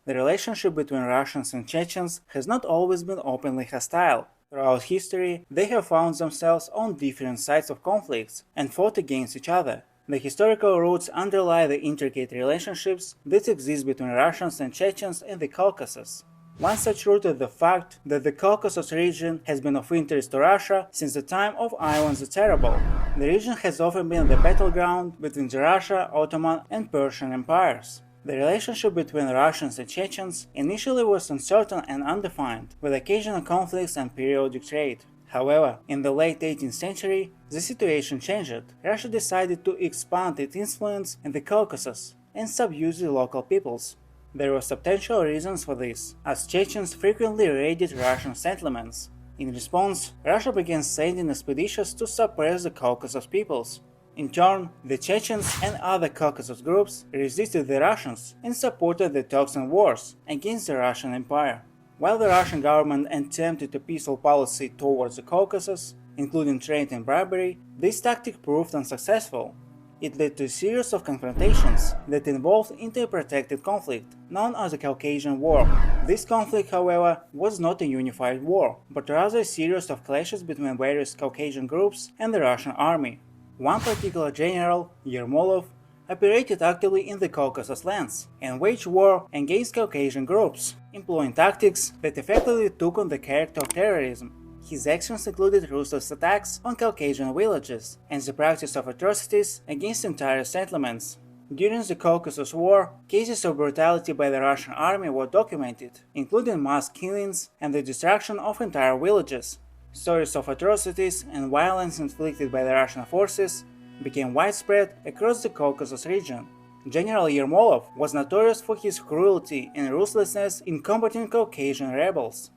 The relationship between Russians and Chechens has not always been openly hostile. Throughout history, they have found themselves on different sides of conflicts and fought against each other. The historical roots underlie the intricate relationships that exist between Russians and Chechens in the Caucasus. One such root is the fact that the Caucasus region has been of interest to Russia since the time of Ivan the Terrible. The region has often been the battleground between the Russia, Ottoman, and Persian empires. The relationship between Russians and Chechens initially was uncertain and undefined, with occasional conflicts and periodic trade. However, in the late 18th century, the situation changed. Russia decided to expand its influence in the Caucasus and subdue the local peoples. There were substantial reasons for this, as Chechens frequently raided Russian settlements. In response, Russia began sending expeditions to suppress the Caucasus peoples. In turn, the Chechens and other Caucasus groups resisted the Russians and supported the Turks wars against the Russian Empire. While the Russian government attempted a peaceful policy towards the Caucasus, including trade and bribery, this tactic proved unsuccessful. It led to a series of confrontations that involved interprotracted conflict, known as the Caucasian War. This conflict, however, was not a unified war, but rather a series of clashes between various Caucasian groups and the Russian army. One particular general, Yermolov, operated actively in the Caucasus lands and waged war against Caucasian groups, employing tactics that effectively took on the character of terrorism. His actions included ruthless attacks on Caucasian villages and the practice of atrocities against entire settlements. During the Caucasus War, cases of brutality by the Russian army were documented, including mass killings and the destruction of entire villages. Stories of atrocities and violence inflicted by the Russian forces became widespread across the Caucasus region. General Yermolov was notorious for his cruelty and ruthlessness in combating Caucasian rebels.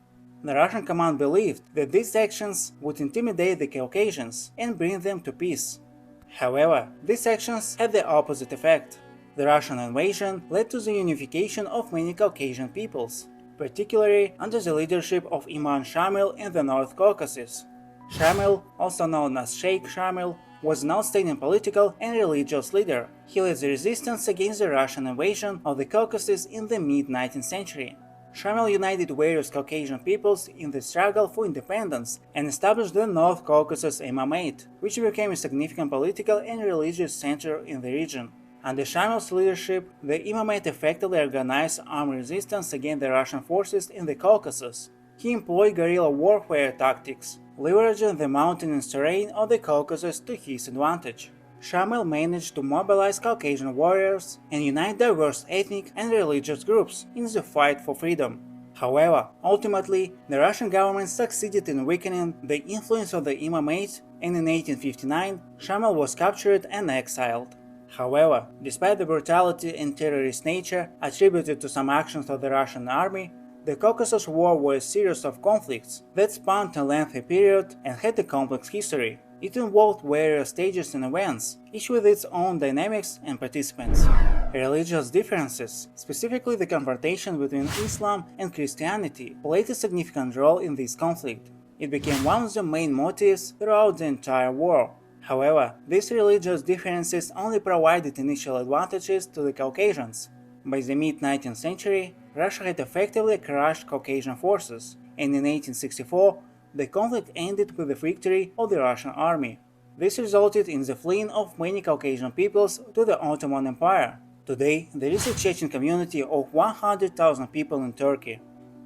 The Russian command believed that these actions would intimidate the Caucasians and bring them to peace. However, these actions had the opposite effect. The Russian invasion led to the unification of many Caucasian peoples, particularly under the leadership of Imam Shamil in the North Caucasus. Shamil, also known as Sheikh Shamil, was an outstanding political and religious leader. He led the resistance against the Russian invasion of the Caucasus in the mid-19th century. Shamil united various Caucasian peoples in the struggle for independence and established the North Caucasus Imamate, which became a significant political and religious center in the region. Under Shamil's leadership, the Imamate effectively organized armed resistance against the Russian forces in the Caucasus. He employed guerrilla warfare tactics, leveraging the mountainous terrain of the Caucasus to his advantage. Shamil managed to mobilize Caucasian warriors and unite diverse ethnic and religious groups in the fight for freedom. However, ultimately, the Russian government succeeded in weakening the influence of the Imamate, and in 1859, Shamil was captured and exiled. However, despite the brutality and terrorist nature attributed to some actions of the Russian army, the Caucasus War was a series of conflicts that spanned a lengthy period and had a complex history. It involved various stages and events, each with its own dynamics and participants. Religious differences, specifically the confrontation between Islam and Christianity, played a significant role in this conflict. It became one of the main motives throughout the entire war. However, these religious differences only provided initial advantages to the Caucasians. By the mid-19th century, Russia had effectively crushed Caucasian forces, and in 1864, the conflict ended with the victory of the Russian army. This resulted in the fleeing of many Caucasian peoples to the Ottoman Empire. Today, there is a Chechen community of 100,000 people in Turkey.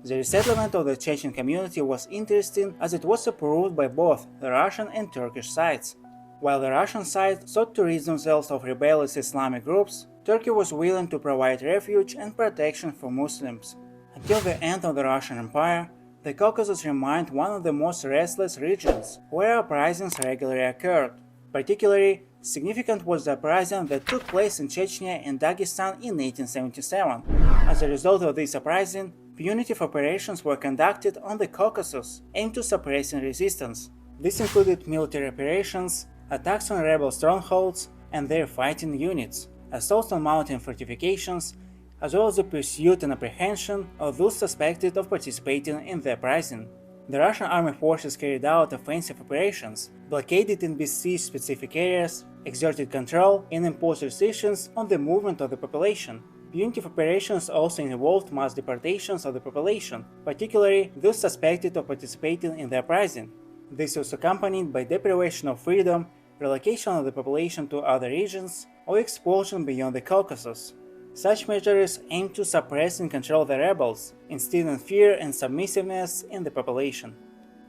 The resettlement of the Chechen community was interesting as it was approved by both the Russian and Turkish sides. While the Russian side sought to rid themselves of rebellious Islamic groups, Turkey was willing to provide refuge and protection for Muslims. Until the end of the Russian Empire, the Caucasus remained one of the most restless regions, where uprisings regularly occurred. Particularly significant was the uprising that took place in Chechnya and Dagestan in 1877. As a result of this uprising, punitive operations were conducted on the Caucasus, aimed to suppressing resistance. This included military operations, attacks on rebel strongholds and their fighting units, assaults on mountain fortifications, as well as the pursuit and apprehension of those suspected of participating in the uprising. The Russian army forces carried out offensive operations, blockaded and besieged specific areas, exerted control, and imposed restrictions on the movement of the population. Punitive operations also involved mass deportations of the population, particularly those suspected of participating in the uprising. This was accompanied by deprivation of freedom, relocation of the population to other regions, or expulsion beyond the Caucasus. Such measures aimed to suppress and control the rebels, instilling fear and submissiveness in the population.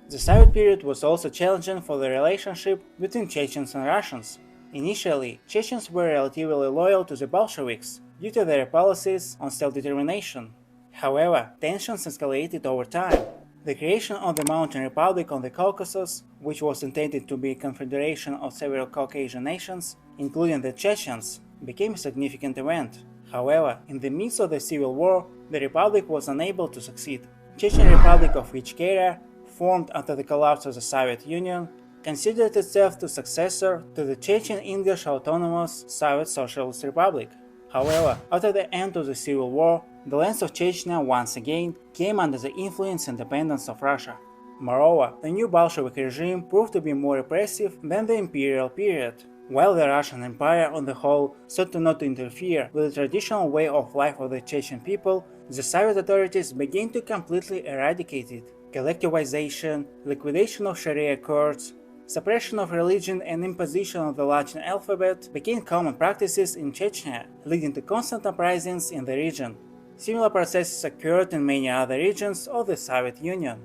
The Soviet period was also challenging for the relationship between Chechens and Russians. Initially, Chechens were relatively loyal to the Bolsheviks due to their policies on self-determination. However, tensions escalated over time. The creation of the Mountain Republic on the Caucasus, which was intended to be a confederation of several Caucasian nations, including the Chechens, became a significant event. However, in the midst of the civil war, the republic was unable to succeed. Chechen Republic of Ichkeria, formed after the collapse of the Soviet Union, considered itself the successor to the Chechen English Autonomous Soviet Socialist Republic. However, after the end of the Civil War, the lands of Chechnya once again came under the influence and dependence of Russia. Moreover, the new Bolshevik regime proved to be more repressive than the imperial period. While the Russian Empire on the whole sought not to interfere with the traditional way of life of the Chechen people, the Soviet authorities began to completely eradicate it. Collectivization, liquidation of Sharia courts, suppression of religion and imposition of the Latin alphabet became common practices in Chechnya, leading to constant uprisings in the region. Similar processes occurred in many other regions of the Soviet Union.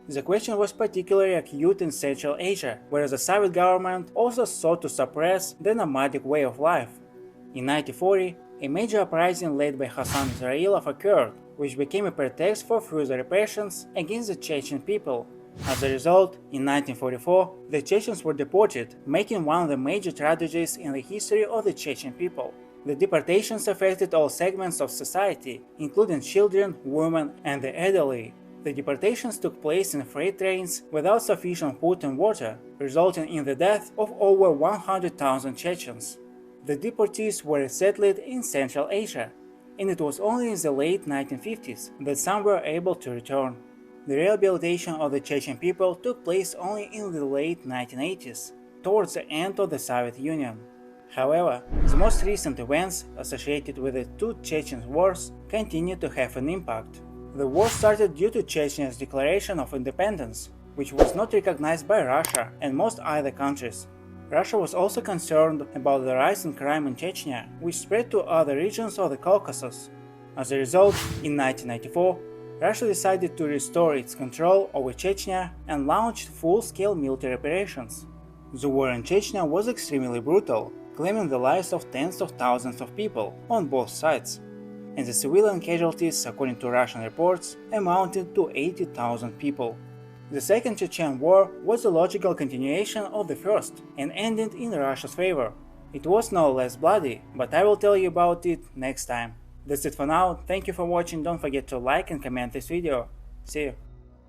The question was particularly acute in Central Asia, where the Soviet government also sought to suppress the nomadic way of life. In 1940, a major uprising led by Hassan Israilov occurred, which became a pretext for further repressions against the Chechen people. As a result, in 1944, the Chechens were deported, making one of the major tragedies in the history of the Chechen people. The deportations affected all segments of society, including children, women, and the elderly. The deportations took place in freight trains without sufficient food and water, resulting in the death of over 100,000 Chechens. The deportees were resettled in Central Asia, and it was only in the late 1950s that some were able to return. The rehabilitation of the Chechen people took place only in the late 1980s, towards the end of the Soviet Union. However, the most recent events associated with the two Chechen wars continue to have an impact. The war started due to Chechenya's declaration of independence, which was not recognized by Russia and most other countries. Russia was also concerned about the rise in crime in Chechnya, which spread to other regions of the Caucasus. As a result, in 1994, Russia decided to restore its control over Chechnya and launched full-scale military operations. The war in Chechnya was extremely brutal, claiming the lives of tens of thousands of people on both sides, and the civilian casualties, according to Russian reports, amounted to 80,000 people. The Second Chechen War was a logical continuation of the first and ended in Russia's favor. It was no less bloody, but I will tell you about it next time. That's it for now, thank you for watching, don't forget to like and comment this video. See you!